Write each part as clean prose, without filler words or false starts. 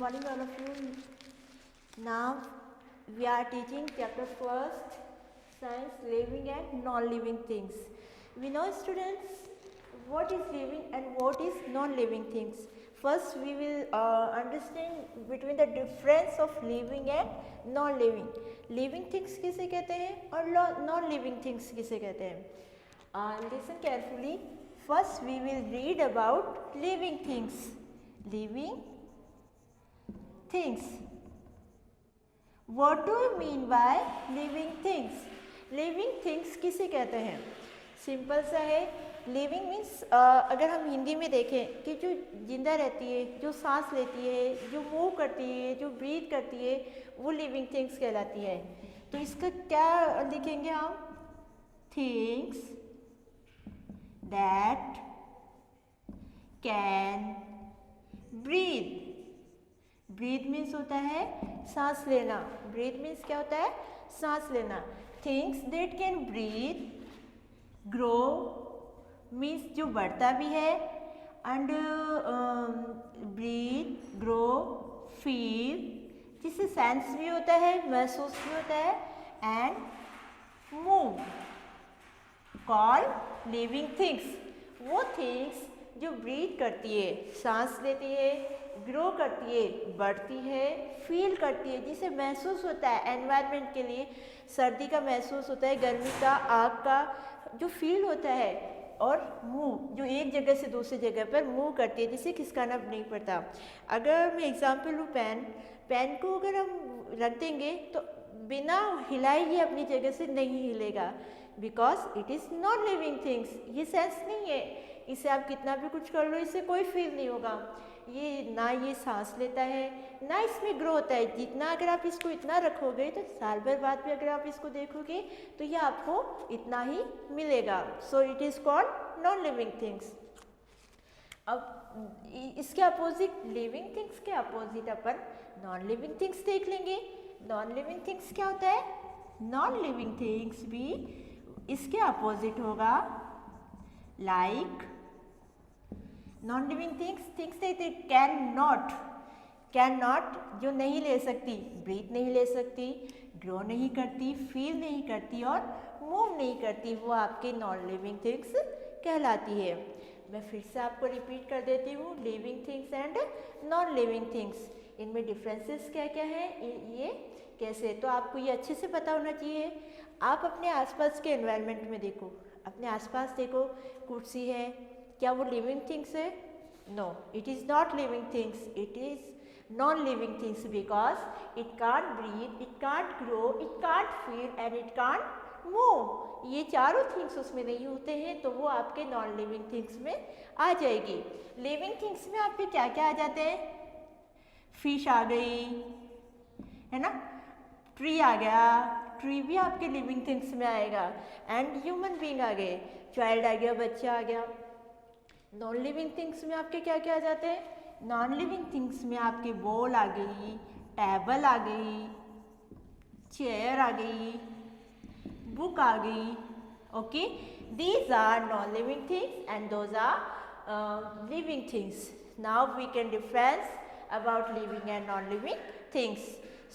Morning all of you. Now we are teaching chapter first, science, living and non-living things. We know students what is living and what is non-living things. First we will understand between the difference of living and non-living. Living things किसे कहते हैं और non-living things किसे कहते हैं. Listen carefully. First we will read about living things. Living things. What do you mean by living things? Living things किसे कहते हैं? सिंपल सा है. लिविंग मीन्स अगर हम हिंदी में देखें कि जो जिंदा रहती है, जो सांस लेती है, जो मूव करती है, जो ब्रीथ करती है, वो लिविंग थिंग्स कहलाती है. तो इसका क्या लिखेंगे हम? Things that can breathe. Breathe means होता है सांस लेना. ब्रीथ मीन्स क्या होता है? सांस लेना. Things that can breathe. Grow means जो बढ़ता भी है. एंड ब्रीथ, ग्रो, फील जिससे सेंस भी होता है, महसूस भी होता है. And move call living things. वो थिंग्स जो ब्रीथ करती है, सांस लेती है, ग्रो करती है, बढ़ती है, फील करती है, जिसे महसूस होता है एनवायरनमेंट के लिए. सर्दी का महसूस होता है, गर्मी का, आग का जो फील होता है. और मूव जो एक जगह से दूसरी जगह पर मूव करती है, जिसे खिसकाना नहीं पड़ता. अगर मैं एग्जांपल लूँ, पेन को अगर हम रख देंगे तो बिना हिलाए ये अपनी जगह से नहीं हिलेगा. Because it is not living things. ये सेंस नहीं है. इसे आप कितना भी कुछ कर लो, इससे कोई फील नहीं होगा. ये ना ये सांस लेता है, ना इसमें ग्रो होता है. जितना अगर आप इसको इतना रखोगे तो साल भर बाद भी अगर आप इसको देखोगे तो ये आपको इतना ही मिलेगा. So it is called non living things. अब इसके अपोजिट लिविंग थिंग्स के अपोजिट अपन नॉन लिविंग थिंग्स देख लेंगे. नॉन लिविंग थिंग्स क्या होता है? नॉन लिविंग थिंग्स भी इसके अपोजिट होगा. Like non living things, things can not जो नहीं ले सकती, ब्रीथ नहीं ले सकती, ग्रो नहीं करती, फील नहीं करती और मूव नहीं करती, वो आपके नॉन लिविंग थिंग्स कहलाती है. मैं फिर से आपको रिपीट कर देती हूँ. Living things and non living things, इनमें डिफरेंसेस क्या क्या है, ये कैसे, तो आपको ये अच्छे से पता होना चाहिए. आप अपने आसपास के एनवायरनमेंट में देखो, अपने आसपास देखो. कुर्सी है, क्या वो लिविंग थिंग्स है? No, it is not living things. It is non living things because it can't breathe, it can't grow, it can't feel and it can't move. ये चारों थिंग्स उसमें नहीं होते हैं, तो वो आपके नॉन लिविंग थिंग्स में आ जाएगी. लिविंग थिंग्स में आपके क्या क्या आ जाते हैं? फिश आ गई है ना, ट्री आ गया, ट्री भी आपके लिविंग थिंग्स में आएगा. एंड ह्यूमन बीइंग आ गए, चाइल्ड आ गया, बच्चा आ गया. नॉन लिविंग थिंग्स में आपके क्या क्या आ जाते हैं? नॉन लिविंग थिंग्स में आपके बॉल आ गई, टेबल आ गई, चेयर आ गई, बुक आ गई. Okay, these are non living things and those are living things. Now we can difference about living and non-living things.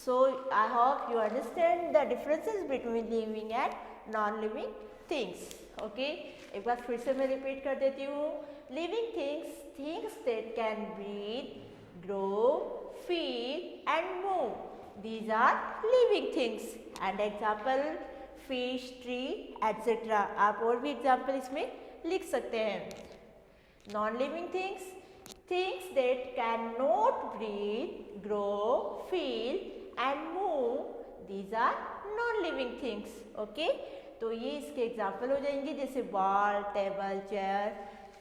So I hope you understand the differences between living and non-living things. Okay, एक बार फिर से मैं repeat कर देती हूँ. Living things, things that can breathe, grow, feel and move. These are living things. And example fish, tree, etc. आप और भी example इसमें लिख सकते हैं. Non-living things, things that cannot breathe, grow, feel and move. These are non-living things. Okay? तो ये इसके एग्जाम्पल हो जाएंगे, जैसे बॉल, टेबल, चेयर.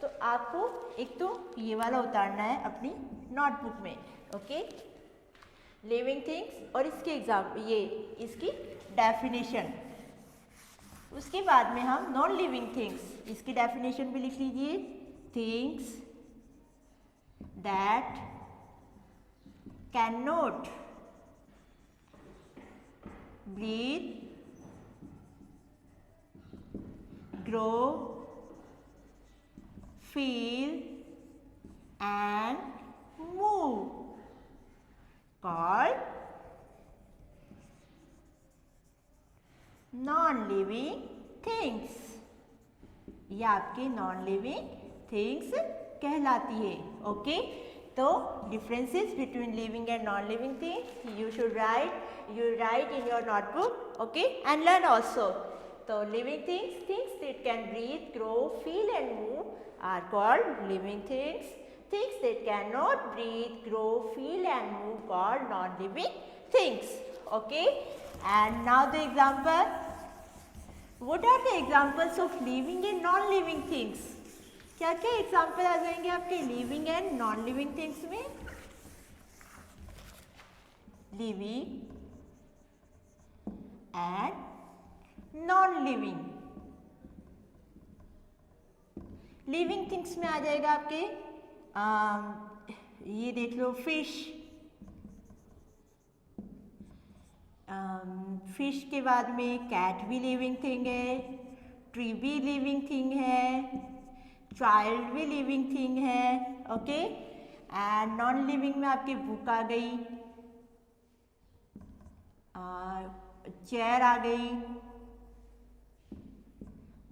तो आपको एक तो ये वाला उतारना है अपनी नोटबुक में. ओके, लिविंग थिंग्स और इसके ये इसकी डेफिनेशन. उसके बाद में हम नॉन लिविंग थिंग्स, इसकी डेफिनेशन भी लिख लीजिए. Things that cannot breathe, grow, feel and move. called non-living things. ये आपके नॉन लिविंग थिंग्स कहलाती है. ओके, तो differences between living and non living things you should write in your notebook. Okay, and learn also. तो living things, things that can breathe, grow, feel and move are called living things. Things that cannot breathe, grow, feel and move called non-living things. Okay, and now the example. What are the examples of living and non-living things? क्या क्या example आ जाएंगे आपके living and non living things में? Living and non living. Living things में आ जाएगा आपके ये देख लो, फिश. फिश के बाद में कैट भी लिविंग थिंग है, ट्री भी लिविंग थिंग है, चाइल्ड भी लिविंग थिंग है. ओके, एंड नॉन लिविंग में आपकी बुक आ गई, चेयर आ गई,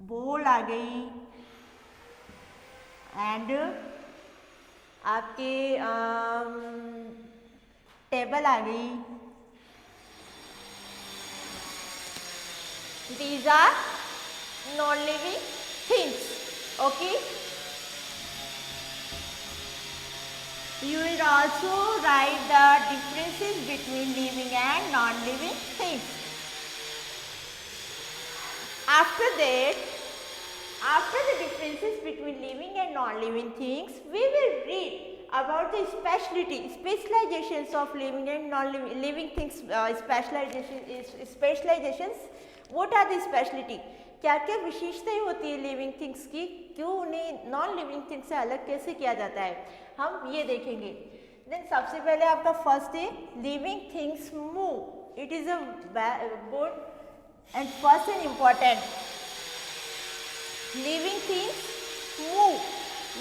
बोल आ गई, एंड आपके टेबल आ गई. These are non-living things. Okay. You will also write the differences between living and non-living things. After that, after the differences between living and non-living things, we will read about the specializations of living and non-living things. Specializations. What are the speciality? क्या क्या विशेषताएं होती है living things की, क्यों उन्हें non living things से अलग कैसे किया जाता है, हम ये देखेंगे. देन सबसे पहले आपका फर्स्ट है living things move. It is a good and first and important. Living things move.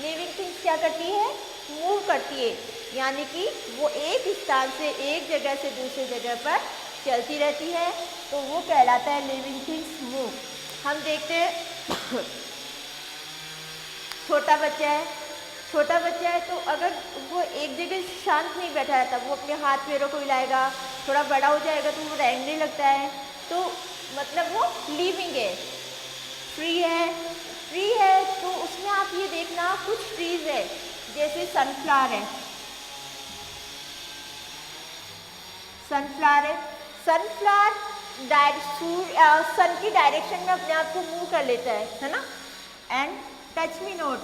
Living things क्या करती है? मूव करती है, यानी कि वो एक स्थान से एक जगह से दूसरी जगह पर चलती रहती है, तो वो कहलाता है लिविंग थिंग्स मूव. हम देखते हैं छोटा बच्चा है तो अगर वो एक जगह शांत नहीं बैठा रहता, वो अपने हाथ पैरों को हिलाएगा, थोड़ा बड़ा हो जाएगा तो वो रेंगने लगता है, तो मतलब वो लिविंग है. ट्री है तो उसमें आप ये देखना कुछ ट्रीज है, जैसे सनफ्लावर है. सनफ्लावर सन की डायरेक्शन में अपने आप को मूव कर लेता है ना. And touch me not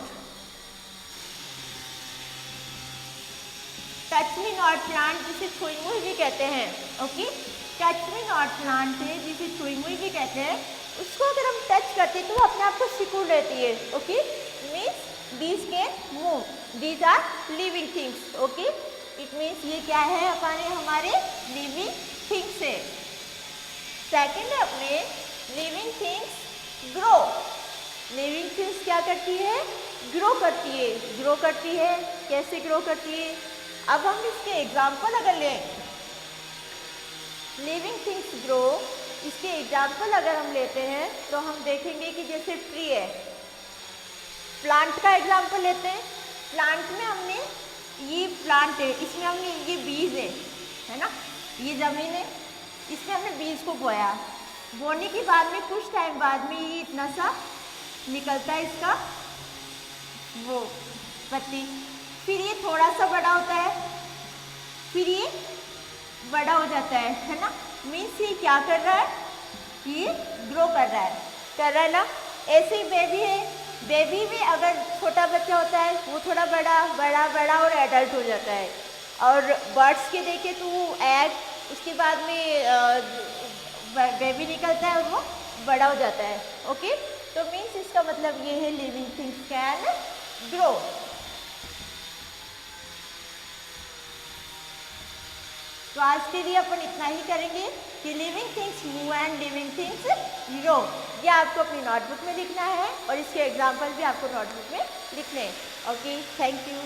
plant जिसे छुई मुई भी कहते हैं. Okay, touch me not plant है जिसे छुई मुई भी कहते हैं. उसको अगर हम टच करते हैं तो वो अपने आप को सिकुड़ लेती है. Okay, means these can move, these are living things. Okay, it means ये क्या है हमारे लिविंग थिंग्स है. सेकेंड है अपने living things grow. Living things क्या करती है? ग्रो करती है. कैसे ग्रो करती है? अब हम इसके एग्जाम्पल अगर लें, लिविंग थिंग्स ग्रो, इसके एग्जाम्पल अगर हम लेते हैं तो हम देखेंगे कि जैसे ट्री है, प्लांट का एग्जाम्पल लेते हैं. प्लांट में हमने ये प्लांट है, इसमें हमने ये बीज है ना, ये जमीन है, इसमें हमने बीज को बोया. बोने के बाद में कुछ टाइम बाद में ये इतना सा निकलता है इसका वो पत्ती. फिर ये थोड़ा सा बड़ा होता है, फिर ये बड़ा हो जाता है ना. मीन्स ये क्या कर रहा है? ये ग्रो कर रहा है ना. ऐसे ही बेबी है, बेबी में अगर छोटा बच्चा होता है वो थोड़ा बड़ा और एडल्ट हो जाता है. और बर्ड्स के देखे तो एग, उसके बाद में बेबी निकलता है और वो बड़ा हो जाता है. ओके, तो मीन्स इसका मतलब ये है लिविंग थिंग्स कैन ग्रो. तो आज के लिए अपन इतना ही करेंगे कि living things move and living things grow. ये आपको अपनी नोटबुक में लिखना है और इसके एग्जाम्पल भी आपको नोटबुक में लिखने हैं. Okay, thank you.